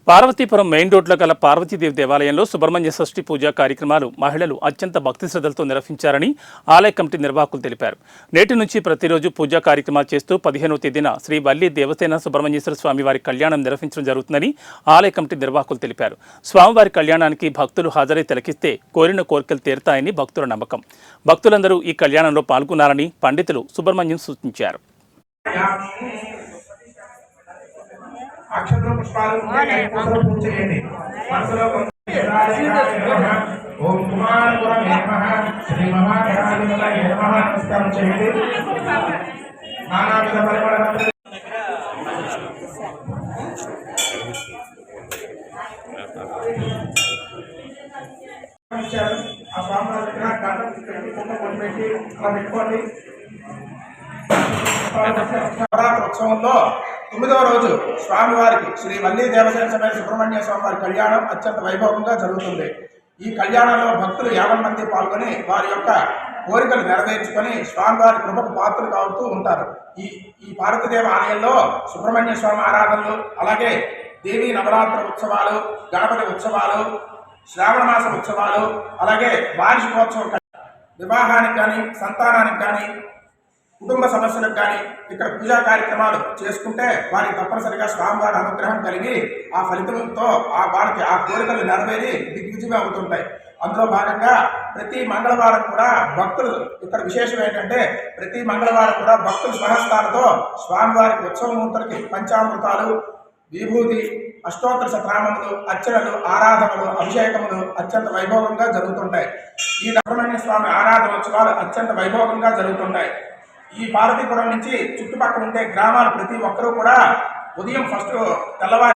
Parvathipuram main రోడ్లో గల పార్వతీదేవి దేవాలయంలో సుబ్రహ్మణ్య షష్ఠి పూజా కార్యక్రమాలు మహిళలు అత్యంత భక్తి శ్రద్ధలతో నిర్వహించారని ఆలయ కమిటీ నిర్వాహకులు తెలిపారు. నేటి నుంచి ప్రతిరోజు పూజా కార్యక్రమాలు చేస్తూ 15వ తేదీన శ్రీ వల్లి దేవసేన సుబ్రహ్మణ్యేశ్వర స్వామివారి కళ్యాణం నిర్వహించడం జరుగుతుందని ఆలయ కమిటీ నిర్వాహకులు తెలిపారు. స్వామివారి కళ్యాణానికి భక్తులు హాజరై తిలకిస్తే కోరిన కోరికలు తీరుతాయని భక్తుల నమ్మకం. భక్తులందరూ ఈ కళ్యాణంలో పాల్గొనాలని పండితులు సుబ్రహ్మణ్యం సూచించారు. అక్షర పుష్పాలు పూజ చేయండి. మనసులో ఓం కుమారపురం నమః శ్రీ మహాగణాధిపతయే నమః నమస్కారం చేయండి. నానావిధ పరిమళ ఆ స్వామి దగ్గర గంట పెట్టి పెట్టి అలా పెట్టుకోండి. నవరాత్రి ఉత్సవంలో 9వ రోజు స్వామివారికి శ్రీ వల్లి దేవసేన సమేత సుబ్రహ్మణ్య స్వామివారి కళ్యాణం అత్యంత వైభవంగా జరుగుతుంది. ఈ కళ్యాణంలో భక్తులు 50 మంది పాల్గొని వారి యొక్క కోరికలు నెరవేర్చుకొని స్వామివారి కృపకు పాత్రలు కావుతూ ఉంటారు. ఈ పార్వతీదేవి ఆలయంలో సుబ్రహ్మణ్య స్వామి ఆరాధనలు, అలాగే దేవీ నవరాత్రి ఉత్సవాలు, గణపతి ఉత్సవాలు, శ్రావణ మాస ఉత్సవాలు, అలాగే వార్షికోత్సవం, వివాహానికి కానీ సంతానానికి కానీ కుటుంబ సమస్యలకు కానీ ఇక్కడ పూజా కార్యక్రమాలు చేసుకుంటే వారికి తప్పనిసరిగా స్వామివారి అనుగ్రహం కలిగి ఆ ఫలితంతో వారికి ఆ కోరికలు నెరవేరి దిగ్విజయం అవుతుంటాయి. అందులో భాగంగా ప్రతి మంగళవారం కూడా భక్తులు ఇక్కడ విశేషం ఏంటంటే ప్రతి మంగళవారం కూడా భక్తులు స్వహస్తాలతో స్వామివారికి ఉత్సవమూర్తులకి పంచామృతాలు, విభూతి, అష్టోత్తర శతనామములు, అర్చనలు, ఆరాధనలు, అభిషేకములు అత్యంత వైభవంగా జరుగుతుంటాయి. ఈ సుబ్రహ్మణ్య స్వామి ఆరాధనోత్సవాలు అత్యంత వైభవంగా జరుగుతుంటాయి. ఈ పార్వతీపురం నుంచి చుట్టుపక్కల ఉండే గ్రామాలు ప్రతి ఒక్కరూ కూడా ఉదయం ఫస్ట్ తెల్లవారు